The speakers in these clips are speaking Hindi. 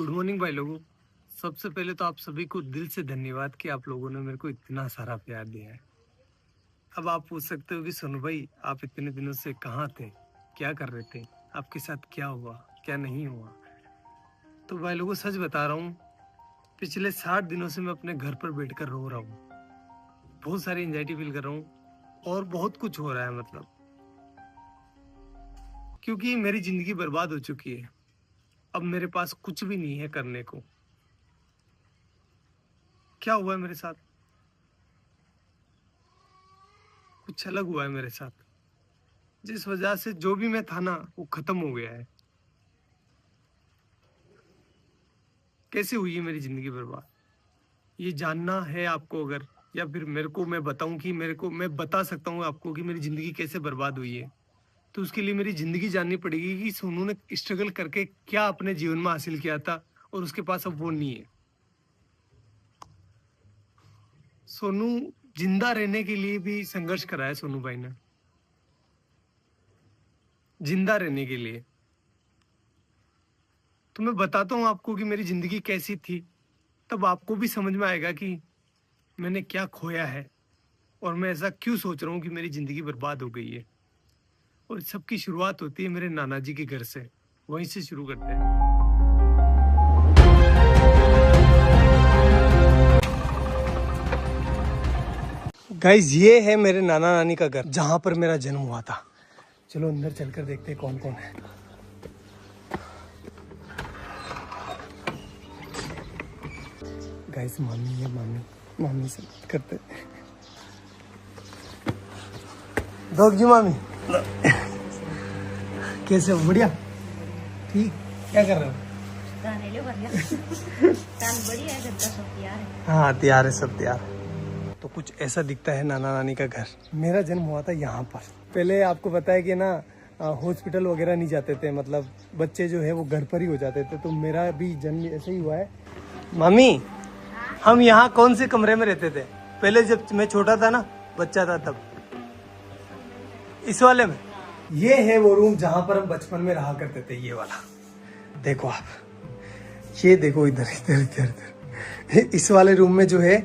गुड मॉर्निंग भाई लोगों। सबसे पहले तो आप सभी को दिल से धन्यवाद कि आप लोगों ने मेरे को इतना सारा प्यार दिया है। अब आप पूछ सकते हो कि सोनू भाई आप इतने दिनों से कहाँ थे, क्या कर रहे थे, आपके साथ क्या हुआ क्या नहीं हुआ। तो भाई लोगों सच बता रहा हूँ, पिछले 60 दिनों से मैं अपने घर पर बैठकर रो रहा हूँ। बहुत सारी एंजाइटी फील कर रहा हूँ और बहुत कुछ हो रहा है, मतलब क्योंकि मेरी जिंदगी बर्बाद हो चुकी है। अब मेरे पास कुछ भी नहीं है करने को। क्या हुआ है मेरे साथ, कुछ अलग हुआ है मेरे साथ, जिस वजह से जो भी मैं था ना वो खत्म हो गया है। कैसे हुई है मेरी जिंदगी बर्बाद, ये जानना है आपको अगर, या फिर मेरे को मैं बताऊं कि मेरे को मैं बता सकता हूँ आपको कि मेरी जिंदगी कैसे बर्बाद हुई है, तो उसके लिए मेरी जिंदगी जाननी पड़ेगी कि सोनू ने स्ट्रगल करके क्या अपने जीवन में हासिल किया था और उसके पास अब वो नहीं है। सोनू जिंदा रहने के लिए भी संघर्ष करा है सोनू भाई ने, जिंदा रहने के लिए। तो मैं बताता हूँ आपको कि मेरी जिंदगी कैसी थी, तब आपको भी समझ में आएगा कि मैंने क्या खोया है और मैं ऐसा क्यों सोच रहा हूँ कि मेरी जिंदगी बर्बाद हो गई है। और सबकी शुरुआत होती है मेरे नाना जी के घर से, वहीं से शुरू करते हैं। गाइस ये है मेरे नाना नानी का घर, जहां पर मेरा जन्म हुआ था। चलो अंदर चलकर देखते हैं कौन कौन है। गाइस मामी है, मामी से बात करते हैं। दोग जी मामी कैसे हो? बढ़िया, ठीक। क्या कर रहे हो? हाँ तैयार है, सब तैयार है। तो कुछ ऐसा दिखता है नाना नानी का घर। मेरा जन्म हुआ था यहाँ पर। पहले आपको पता है कि ना हॉस्पिटल वगैरह नहीं जाते थे, मतलब बच्चे जो है वो घर पर ही हो जाते थे। तो मेरा भी जन्म ऐसे ही हुआ है। मामी हम यहाँ कौन से कमरे में रहते थे पहले, जब मैं छोटा था ना, बच्चा था तब? इस वाले में। ये है वो रूम जहां पर हम बचपन में रहा करते थे, ये वाला। देखो आप, ये देखो इधर इधर इधर इधर। इस वाले रूम में जो है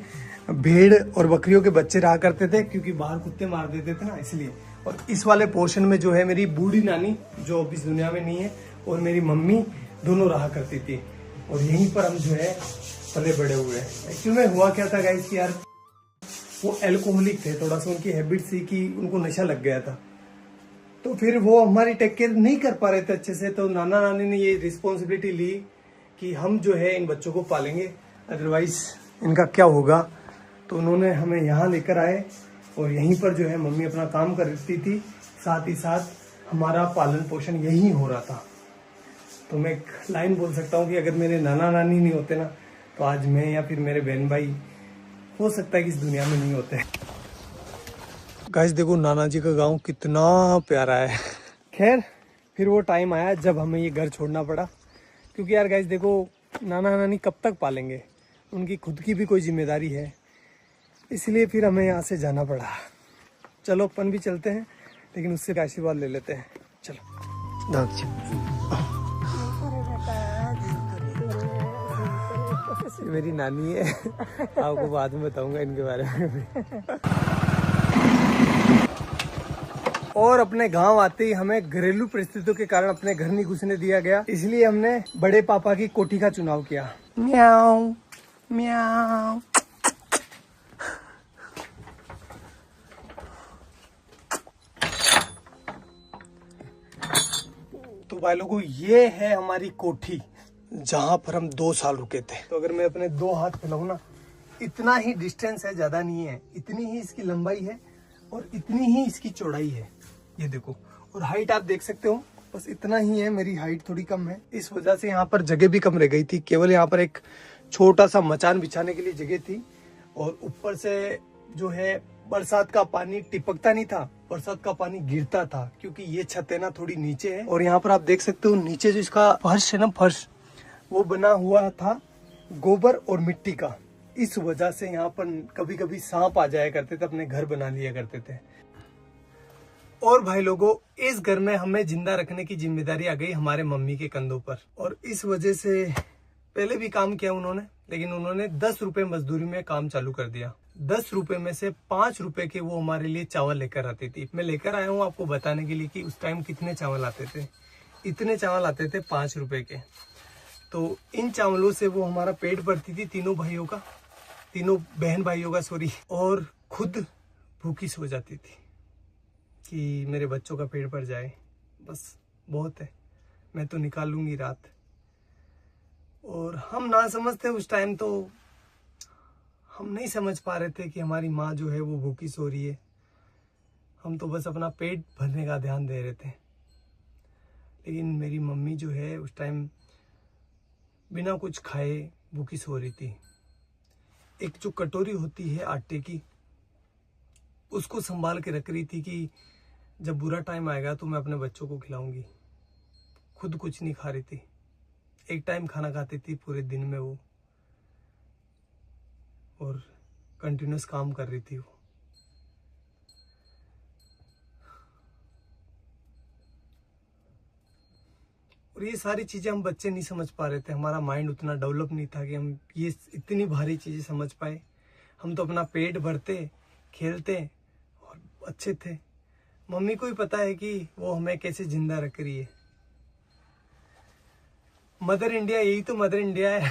भेड़ और बकरियों के बच्चे रहा करते थे, क्योंकि बाहर कुत्ते मार देते थे ना, इसलिए। और इस वाले पोर्शन में जो है मेरी बूढ़ी नानी, जो अब इस दुनिया में नहीं है, और मेरी मम्मी दोनों रहा करती थी। और यहीं पर हम जो है पले बड़े हुए हैं। एक्चुअली में हुआ क्या था गाइस कि यार वो एल्कोहलिक थे, थोड़ा सा उनकी हैबिट थी कि उनको नशा लग गया था। तो फिर वो हमारी टेक केयर नहीं कर पा रहे थे अच्छे से। तो नाना नानी ने ये रिस्पॉन्सिबिलिटी ली कि हम जो है इन बच्चों को पालेंगे, अदरवाइज इनका क्या होगा। तो उन्होंने हमें यहाँ लेकर आए और यहीं पर जो है मम्मी अपना काम करती थी, साथ ही साथ हमारा पालन पोषण यहीं हो रहा था। तो मैं एक लाइन बोल सकता हूँ कि अगर मेरे नाना नानी नहीं होते ना, तो आज मैं या फिर मेरे बहन भाई हो सकता है कि इस दुनिया में नहीं होते। गाइस देखो नाना जी का गांव कितना प्यारा है। खैर फिर वो टाइम आया जब हमें ये घर छोड़ना पड़ा, क्योंकि यार गाइस देखो नाना नानी कब तक पालेंगे, उनकी खुद की भी कोई जिम्मेदारी है, इसलिए फिर हमें यहाँ से जाना पड़ा। चलो अपन भी चलते हैं, लेकिन उससे आशीर्वाद ले लेते हैं। चलो मेरी नानी है, आपको बाद में बताऊंगा इनके बारे में। और अपने गांव आते ही हमें घरेलू परिस्थितियों के कारण अपने घर नहीं घुसने दिया गया, इसलिए हमने बड़े पापा की कोठी का चुनाव किया। म्याऊ म्याऊ। तो भाई लोगों ये है हमारी कोठी, जहां पर हम 2 साल रुके थे। तो अगर मैं अपने 2 हाथ फैलाऊं ना, इतना ही डिस्टेंस है, ज्यादा नहीं है। इतनी ही इसकी लंबाई है और इतनी ही इसकी चौड़ाई है, ये देखो। और हाइट आप देख सकते हो, बस इतना ही है। मेरी हाइट थोड़ी कम है, इस वजह से यहाँ पर जगह भी कम रह गई थी। केवल यहाँ पर एक छोटा सा मचान बिछाने के लिए जगह थी। और ऊपर से जो है बरसात का पानी टिपकता नहीं था, बरसात का पानी गिरता था, क्योंकि ये छत है ना थोड़ी नीचे है। और यहाँ पर आप देख सकते हो नीचे जो इसका फर्श है ना, फर्श वो बना हुआ था गोबर और मिट्टी का। इस वजह से यहाँ पर कभी कभी सांप आ जाया करते थे, अपने घर बना लिया करते थे। और भाई लोगों इस घर में हमें जिंदा रखने की जिम्मेदारी आ गई हमारे मम्मी के कंधों पर। और इस वजह से पहले भी काम किया उन्होंने, लेकिन उन्होंने 10 रुपए मजदूरी में काम चालू कर दिया। 10 रुपए में से 5 रुपए के वो हमारे लिए चावल लेकर आती थी। मैं लेकर आया हूँ आपको बताने के लिए कि उस टाइम कितने चावल आते थे। इतने चावल आते थे 5 रुपए के। तो इन चावलों से वो हमारा पेट भरती थी, तीनों बहन भाइयों का सॉरी, और खुद भूखी सो जाती थी कि मेरे बच्चों का पेट भर जाए, बस बहुत है, मैं तो निकाल लूंगी रात। और हम ना समझते उस टाइम, तो हम नहीं समझ पा रहे थे कि हमारी माँ जो है वो भूखी सो रही है। हम तो बस अपना पेट भरने का ध्यान दे रहे थे। लेकिन मेरी मम्मी जो है उस टाइम बिना कुछ खाए भूखी सो रही थी। एक जो कटोरी होती है आटे की, उसको संभाल के रख रही थी कि जब बुरा टाइम आएगा तो मैं अपने बच्चों को खिलाऊंगी। खुद कुछ नहीं खा रही थी, एक टाइम खाना खाती थी पूरे दिन में वो, और कंटिन्यूस काम कर रही थी वो। और ये सारी चीजें हम बच्चे नहीं समझ पा रहे थे, हमारा माइंड उतना डेवलप नहीं था कि हम ये इतनी भारी चीजें समझ पाए। हम तो अपना पेट भरते, खेलते और अच्छे थे। मम्मी को ही पता है कि वो हमें कैसे जिंदा रख रही है। मदर इंडिया, यही तो मदर इंडिया है।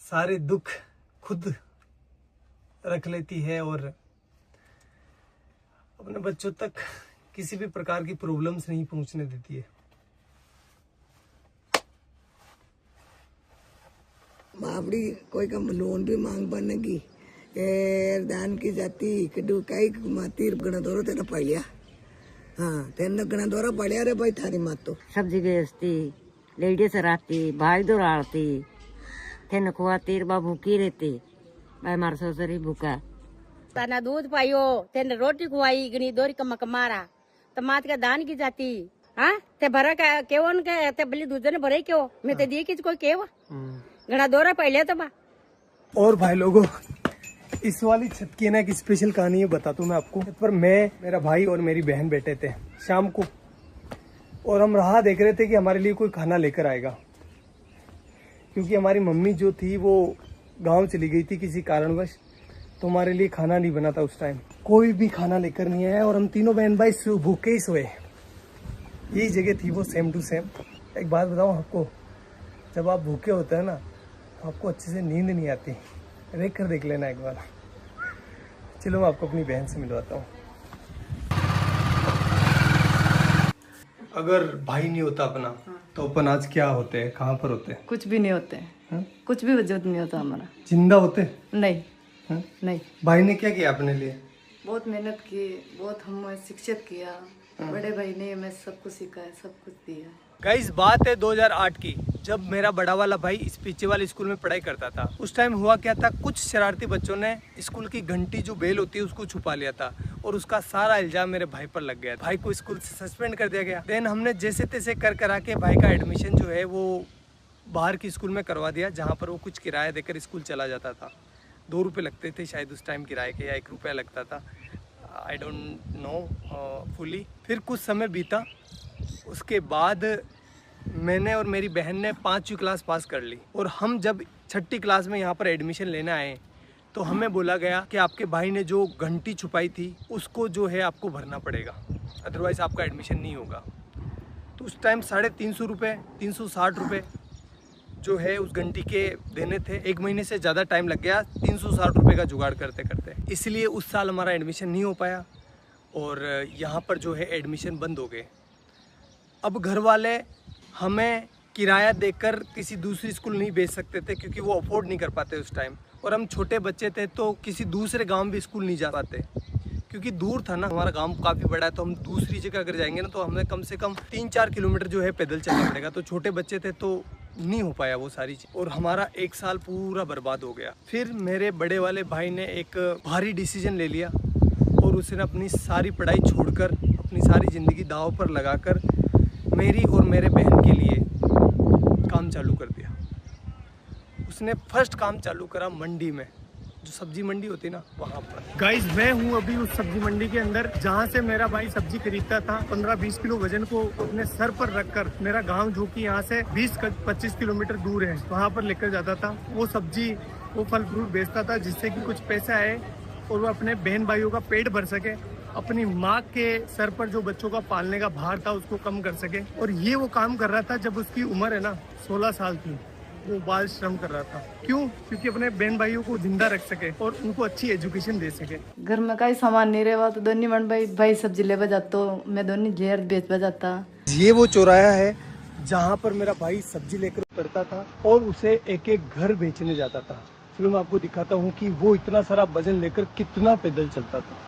सारे दुख खुद रख लेती है और अपने बच्चों तक किसी भी प्रकार की प्रॉब्लम्स नहीं पहुंचने देती है। बाबड़ी कोई का लोन भी मांग बनेगी दान की जाती कदू कई तीर गणा दौरा तेरा पड़िया। हाँ तेना गणा दौरा पड़िया रे भाई थारी मात तो सब्जी बेचती, लेडीज रहती, भाई दौड़ाती, तेन खुआती, बा भूखी रहती, भाई मार ससुरी भूखा। तना दूध पाइयो, तेन रोटी खुआई, गनी दोरी कमा कमारा, तमात का दान की जाती। हाँ ते भरा का केवन के ते बली दूध ने भरे क्यों, मैं ते दिए किस कोई केव गणा दौरा पहले तो बा। और भाई लोगों, इस वाली छत की ना एक स्पेशल कहानी है, बताता हूँ मैं आपको। पर मैं, मेरा भाई और मेरी बहन बैठे थे शाम को, और हम राह देख रहे थे कि हमारे लिए कोई खाना लेकर आएगा, क्योंकि हमारी मम्मी जो थी वो गांव चली गई थी किसी कारणवश, तो हमारे लिए खाना नहीं बना था उस टाइम। कोई भी खाना लेकर नहीं आया और हम तीनों बहन भाई भूखे ही सोए। यही जगह थी वो, सेम टू सेम। एक बात बताऊँ आपको, जब आप भूखे होते हैं ना तो आपको अच्छे से नींद नहीं आती। देख लेना एक बार। चलो मैं आपको अपनी बहन से मिलवाता हूँ। अगर भाई नहीं होता अपना तो अपन आज क्या होते हैं, कहाँ पर होते हैं? कुछ भी नहीं होते हैं, कुछ भी वजूद नहीं होता हमारा। जिंदा होते? नहीं हा? नहीं। भाई ने क्या किया अपने लिए? बहुत मेहनत की, बहुत हमें शिक्षित किया। बड़े भाई ने हमें सब कुछ सिखाया, सब कुछ दिया। गाइस बात है 2008 की, जब मेरा बड़ा वाला भाई इस पीछे वाले स्कूल में पढ़ाई करता था। उस टाइम हुआ क्या था, कुछ शरारती बच्चों ने स्कूल की घंटी जो बेल होती है उसको छुपा लिया था, और उसका सारा इल्जाम मेरे भाई पर लग गया। भाई को स्कूल से सस्पेंड कर दिया गया। देन हमने जैसे तैसे कर करा के भाई का एडमिशन जो है वो बाहर की स्कूल में करवा दिया, जहाँ पर वो कुछ किराया देकर स्कूल चला जाता था। 2 रुपये लगते थे शायद उस टाइम किराए के, या 1 रुपया लगता था, आई डोंट नो फुली। फिर कुछ समय बीता, उसके बाद मैंने और मेरी बहन ने 5वीं क्लास पास कर ली, और हम जब 6ठी क्लास में यहाँ पर एडमिशन लेने आए तो हमें बोला गया कि आपके भाई ने जो घंटी छुपाई थी उसको जो है आपको भरना पड़ेगा, अदरवाइज़ आपका एडमिशन नहीं होगा। तो उस टाइम 350 रुपये, 360 रुपये जो है उस घंटी के देने थे। 1 महीने से ज़्यादा टाइम लग गया 360 रुपये का जुगाड़ करते करते, इसलिए उस साल हमारा एडमिशन नहीं हो पाया, और यहाँ पर जो है एडमिशन बंद हो गए। अब घर वाले हमें किराया देकर किसी दूसरी स्कूल नहीं भेज सकते थे, क्योंकि वो अफोर्ड नहीं कर पाते उस टाइम, और हम छोटे बच्चे थे तो किसी दूसरे गांव भी स्कूल नहीं जा पाते, क्योंकि दूर था ना। हमारा गांव काफ़ी बड़ा है, तो हम दूसरी जगह अगर जाएंगे ना तो हमें कम से कम 3-4 किलोमीटर जो है पैदल चलना पड़ेगा। तो छोटे बच्चे थे तो नहीं हो पाया वो सारी चीज़, और हमारा 1 साल पूरा बर्बाद हो गया। फिर मेरे बड़े वाले भाई ने एक भारी डिसीजन ले लिया, और उसने अपनी सारी पढ़ाई छोड़कर, अपनी सारी ज़िंदगी दांव पर लगाकर मेरी और मेरे बहन के लिए काम चालू कर दिया। उसने फर्स्ट काम चालू करा मंडी में। जो सब्जी मंडी होती है ना वहाँ पर। गाइस मैं हूँ अभी उस सब्जी मंडी के अंदर जहाँ से मेरा भाई सब्जी खरीदता था। 15-20 किलो वजन को अपने सर पर रखकर मेरा गांव जो कि यहाँ से 20-25 किलोमीटर दूर है वहाँ पर लेकर जाता था। वो सब्जी वो फल फ्रूट बेचता था जिससे कि कुछ पैसा आए और वो अपने बहन भाइयों का पेट भर सके, अपनी माँ के सर पर जो बच्चों का पालने का भार था उसको कम कर सके। और ये वो काम कर रहा था जब उसकी उम्र है ना 16 साल की। वो बाल श्रम कर रहा था। क्यों? क्योंकि अपने बहन भाइयों को जिंदा रख सके और उनको अच्छी एजुकेशन दे सके। घर में कई सामान नहीं रहा तो दोनों मन भाई सब्जी ले जाता, मैं दोनों जेर बेच जाता। ये वो चौराहा है जहाँ पर मेरा भाई सब्जी लेकर उतरता था और उसे एक एक घर बेचने जाता था। फिर मैं आपको दिखाता हूँ कि वो इतना सारा वजन लेकर कितना पैदल चलता था।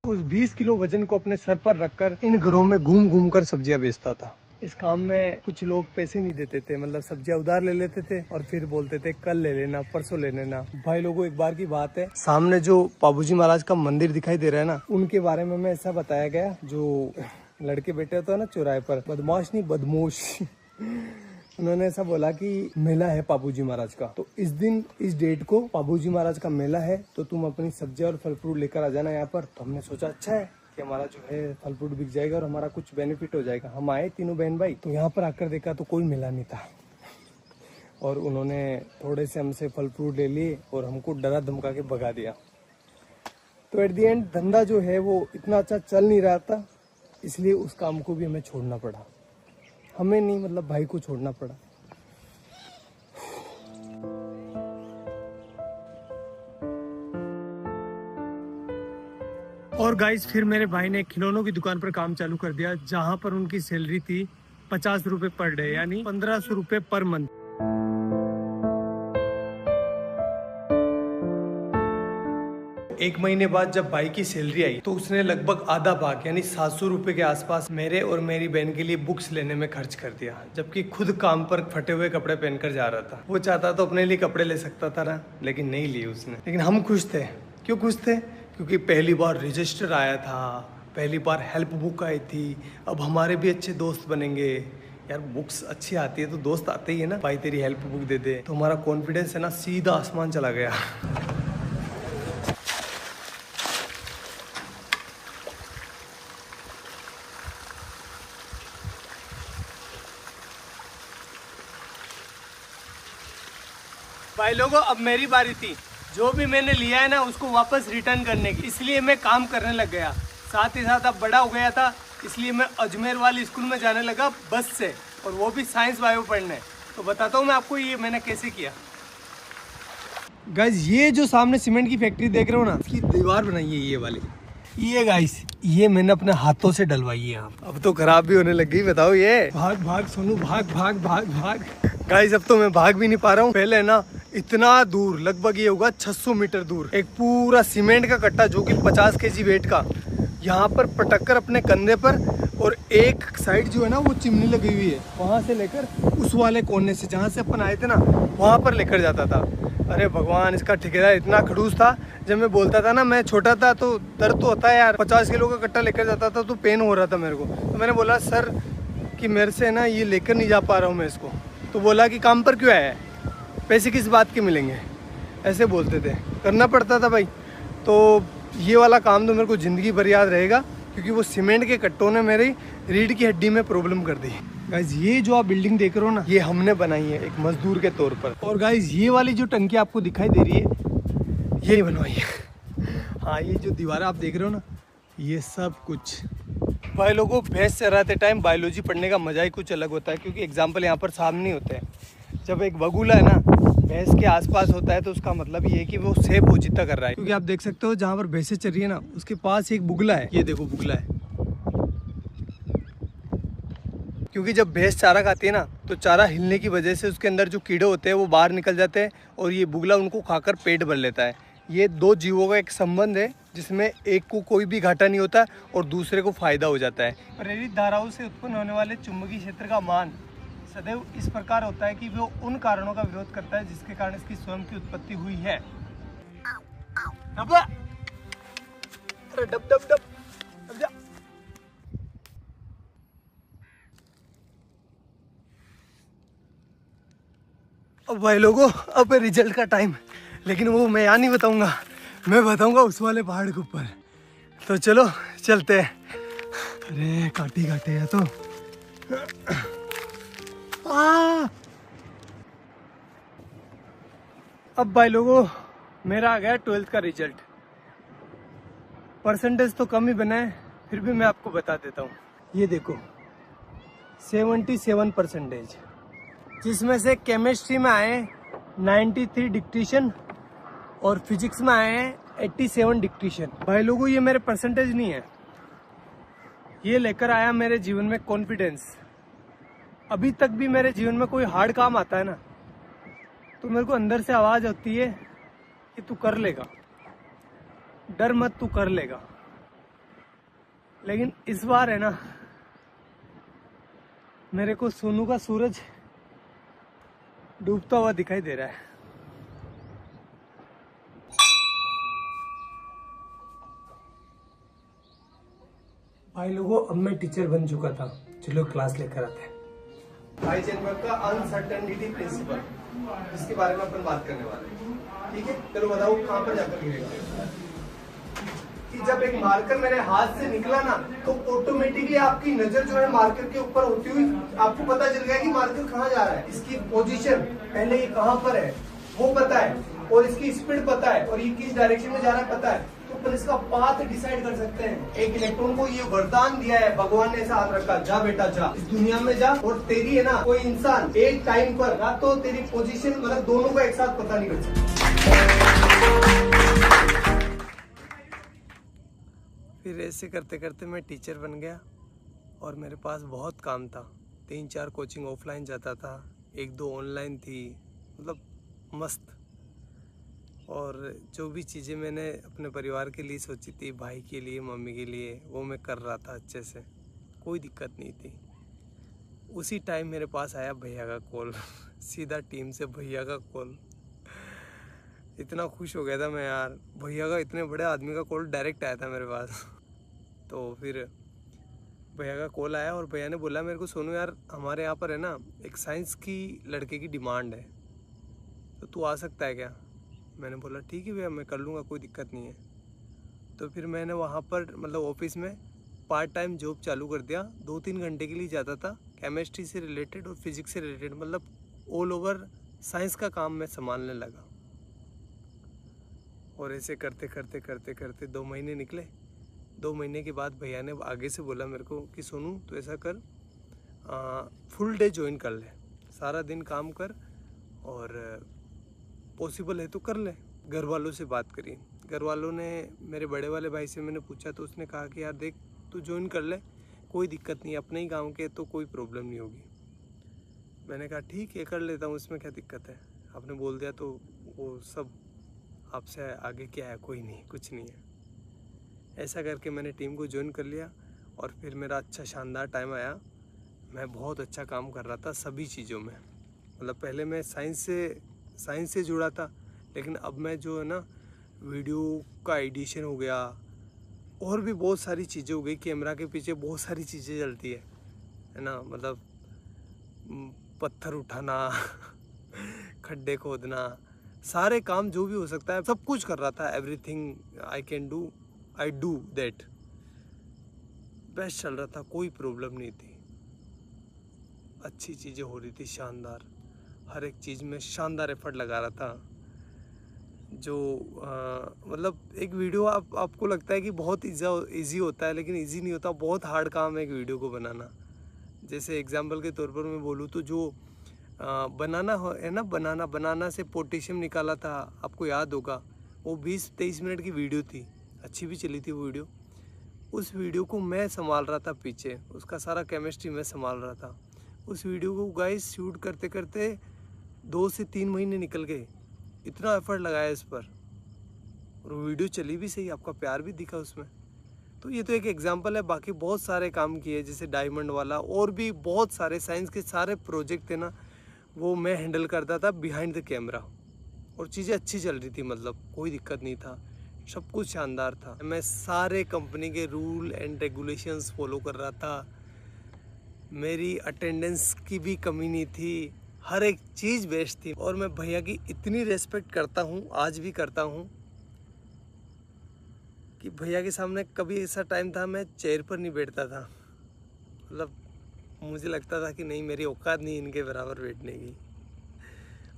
उस 20 किलो वजन को अपने सर पर रखकर इन घरों में घूम घूम कर सब्जियां बेचता था। इस काम में कुछ लोग पैसे नहीं देते थे, मतलब सब्जियां उधार ले लेते थे और फिर बोलते थे कल ले लेना, परसों ले लेना। भाई लोगों एक बार की बात है, सामने जो पाबूजी महाराज का मंदिर दिखाई दे रहा है ना, उनके बारे में मैं ऐसा बताया गया, जो लड़के बैठे होते हैं ना चौराहे पर, बदमाश नहीं बदमोश उन्होंने ऐसा बोला कि मेला है पाबूजी महाराज का, तो इस दिन इस डेट को पाबूजी महाराज का मेला है, तो तुम अपनी सब्जी और फल फ्रूट लेकर आ जाना यहाँ पर। तो हमने सोचा अच्छा है कि हमारा जो है फल फ्रूट बिक जाएगा और हमारा कुछ बेनिफिट हो जाएगा। हम आए तीनों बहन भाई, तो यहाँ पर आकर देखा तो कोई मेला नहीं था और उन्होंने थोड़े से हमसे फल फ्रूट ले लिए और हमको डरा धमका के भगा दिया। तो एट दी एंड धंधा जो है वो इतना अच्छा चल नहीं रहा था, इसलिए उस काम को भी हमें छोड़ना पड़ा। हमें नहीं, मतलब भाई को छोड़ना पड़ा। और गाइस फिर मेरे भाई ने खिलौनों की दुकान पर काम चालू कर दिया, जहां पर उनकी सैलरी थी 50 रुपए पर डे, यानी 1500 रुपए पर मंथ। एक महीने बाद जब भाई की सैलरी आई तो उसने लगभग आधा भाग यानी 700 रुपए के आसपास मेरे और मेरी बहन के लिए बुक्स लेने में खर्च कर दिया, जबकि खुद काम पर फटे हुए कपड़े पहनकर जा रहा था। वो चाहता तो अपने लिए कपड़े ले सकता था ना, लेकिन नहीं लिए उसने। लेकिन हम खुश थे। क्यों खुश थे? क्योंकि पहली बार रजिस्टर आया था, पहली बार हेल्प बुक आई थी, अब हमारे भी अच्छे दोस्त बनेंगे। यार बुक्स अच्छी आती है तो दोस्त आते ही है ना, भाई तेरी हेल्प बुक दे दे, तो हमारा कॉन्फिडेंस है ना सीधा आसमान चला गया। भाई लोगों अब मेरी बारी थी। जो भी मैंने लिया है ना उसको वापस रिटर्न करने की, इसलिए मैं काम करने लग गया। साथ ही साथ अब बड़ा हो गया था, इसलिए मैं अजमेर वाली स्कूल में जाने लगा बस से, और वो भी साइंस बायो पढ़ने। तो बताता हूँ मैं आपको ये मैंने कैसे किया। गाइस ये जो सामने सीमेंट की फैक्ट्री देख रहे हो ना, इसकी दीवार बनाई है ये वाली। ये गाइस ये मैंने अपने हाथों से डलवाई है। अब तो खराब भी होने लग गई। बताओ ये भाग भाग सोनू भाग भाग भाग भाग। गाइस अब तो मैं भाग भी नहीं पा रहा हूँ। पहले ना इतना दूर, लगभग ये होगा 600 मीटर दूर, एक पूरा सीमेंट का कट्टा जो कि 50 kg वेट का, यहाँ पर पटक कर अपने कंधे पर, और एक साइड जो है ना वो चिमनी लगी हुई है, वहाँ से लेकर उस वाले कोने से जहाँ से अपन आए थे ना वहाँ पर लेकर जाता था। अरे भगवान, इसका ठेकेदार इतना खड़ूस था। जब मैं बोलता था ना, मैं छोटा था तो दर्द तो होता है यार, 50 किलो का कट्टा लेकर जाता था तो पेन हो रहा था मेरे को। तो मैंने बोला सर कि मेरे से ना ये लेकर नहीं जा पा रहा हूँ मैं इसको। तो बोला कि काम पर क्यों आया है, पैसे किस बात के मिलेंगे, ऐसे बोलते थे। करना पड़ता था भाई। तो ये वाला काम तो मेरे को ज़िंदगी भर याद रहेगा, क्योंकि वो सीमेंट के कट्टों ने मेरी रीढ़ की हड्डी में प्रॉब्लम कर दी। गाइज ये जो आप बिल्डिंग देख रहे हो ना, ये हमने बनाई है एक मजदूर के तौर पर। और गाइज ये वाली जो टंकी आपको दिखाई दे रही है, ये बनवाई है। हाँ, ये जो दीवार आप देख रहे हो ना, ये सब कुछ। भाई लोगों, भैंस चराते टाइम बायोलॉजी पढ़ने का मजा ही कुछ अलग होता है, क्योंकि एग्जाम्पल यहाँ पर सामने होते हैं। जब एक बगुला है ना भैंस के आसपास होता है तो उसका मतलब ये है कि वो सेब पोजीता कर रहा है। क्योंकि आप देख सकते हो जहाँ पर भैंसें चल रही है ना, उसके पास एक बुगला है। ये देखो बुगला है। क्योंकि जब भैंस चारा खाती है ना, तो चारा हिलने की वजह से उसके अंदर जो कीड़े होते हैं वो बाहर निकल जाते हैं, और ये बुगला उनको खाकर पेट भर लेता है। ये दो जीवों का एक संबंध है, जिसमें एक को कोई भी घाटा नहीं होता और दूसरे को फायदा हो जाता है। प्रेरित धाराओं से उत्पन्न होने वाले चुंबकीय क्षेत्र का मान सदैव इस प्रकार होता है कि वो उन कारणों का विरोध करता है जिसके कारण इसकी स्वयं की उत्पत्ति हुई है। अरे डब डब डब, डब जा। अब भाई लोगों, अब रिजल्ट का टाइम, लेकिन वो मैं यहाँ नहीं बताऊंगा, मैं बताऊंगा उस वाले पहाड़ के ऊपर। तो चलो चलते हैं। अरे काटे काटे है तो अब भाई लोगों, मेरा आ गया 12th का रिजल्ट। परसेंटेज तो कम ही बना है, फिर भी मैं आपको बता देता हूँ। ये देखो 77%, जिसमें से केमिस्ट्री में आए 93 डिक्टेशन और फिजिक्स में आए हैं 87 डिक्टेशन। भाई लोगों, ये मेरे परसेंटेज नहीं है, ये लेकर आया मेरे जीवन में कॉन्फिडेंस। अभी तक भी मेरे जीवन में कोई हार्ड काम आता है ना, तो मेरे को अंदर से आवाज होती है कि तू कर लेगा, डर मत, तू कर लेगा। लेकिन इस बार है ना, मेरे को सोनू का सूरज डूबता हुआ दिखाई दे रहा है। भाई लोगों, अब मैं टीचर बन चुका था, चलो क्लास लेकर आते हैं। हाइजेनबर्ग का अनसर्टेनिटी प्रिंसिपल, इसके बारे में अपन बात करने वाले हैं, ठीक है। चलो बताओ कहाँ पर जाकर गिरेगा। कि जब एक मार्कर मेरे हाथ से निकला ना, तो ऑटोमेटिकली आपकी नजर जो है मार्कर के ऊपर होती हुई आपको पता चल गया कि मार्कर कहाँ जा रहा है। इसकी पोजीशन पहले ये कहाँ पर है वो पता है, और इसकी स्पीड पता है, और ये किस डायरेक्शन में जा रहा है पता है, तो अपन इसका पाथ डिसाइड कर सकते हैं। एक इलेक्ट्रॉन को ये वरदान दिया है, भगवान ने ऐसा हाथ रखा, जा बेटा जा, इस दुनिया में जा, और तेरी है ना, कोई इंसान एक टाइम पर ना तो तेरी पोजीशन, मतलब दोनों को एक साथ पता नहीं कर सकता। फिर ऐसे करते करते मैं टीचर बन गया, और मेरे पास बहुत काम था। 3-4 कोचिंग ऑफलाइन जाता था, 1-2 ऑनलाइन थी, मतलब मस्त। और जो भी चीज़ें मैंने अपने परिवार के लिए सोची थी, भाई के लिए, मम्मी के लिए, वो मैं कर रहा था अच्छे से, कोई दिक्कत नहीं थी। उसी टाइम मेरे पास आया भैया का कॉल सीधा टीम से भैया का कॉल। इतना खुश हो गया था मैं यार, भैया का, इतने बड़े आदमी का कॉल डायरेक्ट आया था मेरे पास। तो फिर भैया का कॉल आया, और भैया ने बोला मेरे को, सोनू यार हमारे यहाँ पर है ना एक साइंस की लड़के की डिमांड है, तो तू आ सकता है क्या। मैंने बोला ठीक है भैया, मैं कर लूँगा, कोई दिक्कत नहीं है। तो फिर मैंने वहाँ पर मतलब ऑफिस में पार्ट टाइम जॉब चालू कर दिया। 2-3 घंटे के लिए जाता था, केमिस्ट्री से रिलेटेड और फिजिक्स से रिलेटेड, मतलब ऑल ओवर साइंस का काम मैं संभालने लगा। और ऐसे करते करते करते करते 2 महीने निकले। 2 महीने के बाद भैया ने आगे से बोला मेरे को कि सोनू तो ऐसा कर, फुल डे ज्वाइन कर ले, सारा दिन काम कर, और पॉसिबल है तो कर ले। घर वालों से बात करी, घर वालों ने, मेरे बड़े वाले भाई से मैंने पूछा, तो उसने कहा कि यार देख तू ज्वाइन कर ले, कोई दिक्कत नहीं, अपने ही गांव के तो कोई प्रॉब्लम नहीं होगी। मैंने कहा ठीक है कर लेता हूँ, इसमें क्या दिक्कत है, आपने बोल दिया तो वो सब आपसे आगे क्या है, कोई नहीं, कुछ नहीं है। ऐसा करके मैंने टीम को ज्वाइन कर लिया, और फिर मेरा अच्छा शानदार टाइम आया। मैं बहुत अच्छा काम कर रहा था सभी चीज़ों में, मतलब पहले मैं साइंस से जुड़ा था, लेकिन अब मैं जो है ना वीडियो का एडिशन हो गया, और भी बहुत सारी चीज़ें हो गई। कैमरा के पीछे बहुत सारी चीज़ें चलती है ना, मतलब पत्थर उठाना खड्डे खोदना, सारे काम जो भी हो सकता है सब कुछ कर रहा था। Everything I can do, I do that. Best चल रहा था, कोई प्रॉब्लम नहीं थी, अच्छी चीज़ें हो रही थी, शानदार, हर एक चीज़ में शानदार एफर्ट लगा रहा था। जो मतलब एक वीडियो आपको लगता है कि बहुत इजी होता है, लेकिन इजी नहीं होता, बहुत हार्ड काम है एक वीडियो को बनाना। जैसे एग्जांपल के तौर पर मैं बोलूँ तो जो बनाना है ना, बनाना से पोटेशियम निकाला था, आपको याद होगा, वो 20-23 मिनट की वीडियो थी, अच्छी भी चली थी वो वीडियो। उस वीडियो को मैं संभाल रहा था पीछे, उसका सारा केमिस्ट्री मैं संभाल रहा था। उस वीडियो को गाइस शूट करते करते 2 से 3 महीने निकल गए, इतना एफर्ट लगाया इस पर, और वीडियो चली भी सही, आपका प्यार भी दिखा उसमें। तो ये तो एक एग्जांपल है, बाकी बहुत सारे काम किए, जैसे डायमंड वाला, और भी बहुत सारे साइंस के सारे प्रोजेक्ट थे ना, वो मैं हैंडल करता था बिहाइंड द कैमरा, और चीज़ें अच्छी चल रही थी, मतलब कोई दिक्कत नहीं था, सब कुछ शानदार था। मैं सारे कंपनी के रूल एंड रेगुलेशंस फॉलो कर रहा था, मेरी अटेंडेंस की भी कमी नहीं थी, हर एक चीज़ बेस्ट थी। और मैं भैया की इतनी रेस्पेक्ट करता हूँ, आज भी करता हूँ, कि भैया के सामने कभी ऐसा टाइम था मैं चेयर पर नहीं बैठता था। मतलब मुझे लगता था कि नहीं, मेरी औकात नहीं इनके बराबर बैठने की।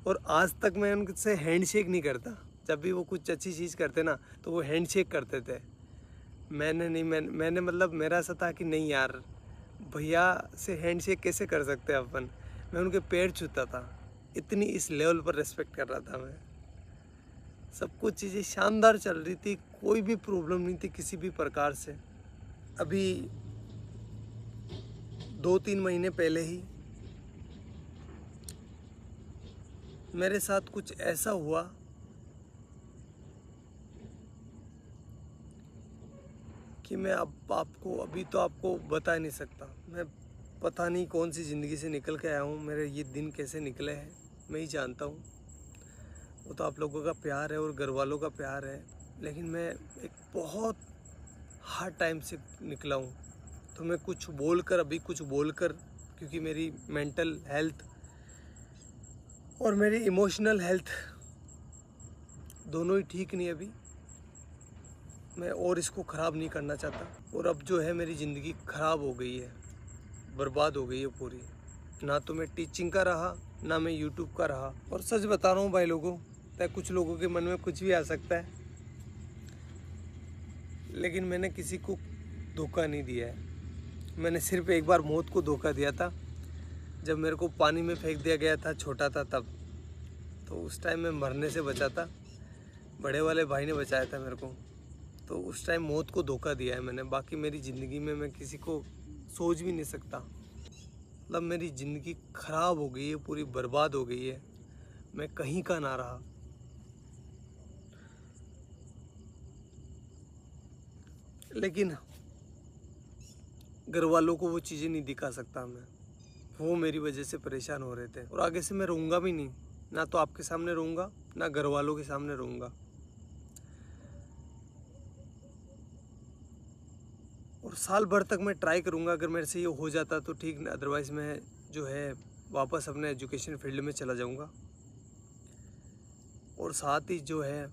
और आज तक मैं उनसे हैंडशेक नहीं करता। जब भी वो कुछ अच्छी चीज़ करते ना तो वो हैंडशेक करते थे। मैंने मतलब मेरा ऐसा था कि नहीं यार, भैया से हैंडशेक कैसे कर सकते हैं अपन। मैं उनके पैर छूता था, इतनी इस लेवल पर रेस्पेक्ट कर रहा था मैं। सब कुछ चीज़ें शानदार चल रही थी, कोई भी प्रॉब्लम नहीं थी किसी भी प्रकार से। अभी 2-3 महीने पहले ही मेरे साथ कुछ ऐसा हुआ कि मैं अब आपको बता नहीं सकता। मैं पता नहीं कौन सी ज़िंदगी से निकल के आया हूँ, मेरे ये दिन कैसे निकले हैं मैं ही जानता हूँ। वो तो आप लोगों का प्यार है और घर वालों का प्यार है, लेकिन मैं एक बहुत हार्ड टाइम से निकला हूँ। तो मैं कुछ बोलकर क्योंकि मेरी मेंटल हेल्थ और मेरी इमोशनल हेल्थ दोनों ही ठीक नहीं अभी। मैं और इसको ख़राब नहीं करना चाहता। और अब जो है मेरी ज़िंदगी ख़राब हो गई है, बर्बाद हो गई है पूरी। ना तो मैं टीचिंग का रहा, ना मैं यूट्यूब का रहा। और सच बता रहा हूँ भाई लोगों, कुछ लोगों के मन में कुछ भी आ सकता है, लेकिन मैंने किसी को धोखा नहीं दिया है। मैंने सिर्फ एक बार मौत को धोखा दिया था, जब मेरे को पानी में फेंक दिया गया था, छोटा था तब। तो उस टाइम मैं मरने से बचा था, बड़े वाले भाई ने बचाया था मेरे को। तो उस टाइम मौत को धोखा दिया है मैंने। बाकी मेरी ज़िंदगी में मैं किसी को सोच भी नहीं सकता। मतलब मेरी ज़िंदगी ख़राब हो गई है, पूरी बर्बाद हो गई है, मैं कहीं का ना रहा। लेकिन घर वालों को वो चीज़ें नहीं दिखा सकता मैं। वो मेरी वजह से परेशान हो रहे थे, और आगे से मैं रहूँगा भी नहीं। ना तो आपके सामने रहूँगा, ना घर वालों के सामने रहूँगा। और साल भर तक मैं ट्राई करूँगा, अगर मेरे से ये हो जाता तो ठीक, अदरवाइज़ मैं जो है वापस अपने एजुकेशन फील्ड में चला जाऊँगा। और साथ ही जो है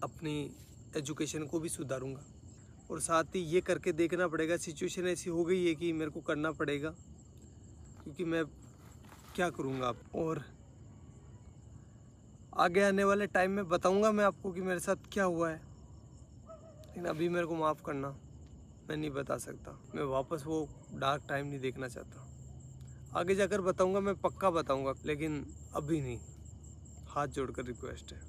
अपनी एजुकेशन को भी सुधारूँगा। और साथ ही ये करके देखना पड़ेगा, सिचुएशन ऐसी हो गई है कि मेरे को करना पड़ेगा, क्योंकि मैं क्या करूँगा अब। और आगे आने वाले टाइम में बताऊँगा मैं आपको कि मेरे साथ क्या हुआ है, लेकिन अभी मेरे को माफ़ करना, मैं नहीं बता सकता। मैं वापस वो डार्क टाइम नहीं देखना चाहता। आगे जाकर बताऊँगा, मैं पक्का बताऊँगा, लेकिन अभी नहीं। हाथ जोड़कर रिक्वेस्ट है।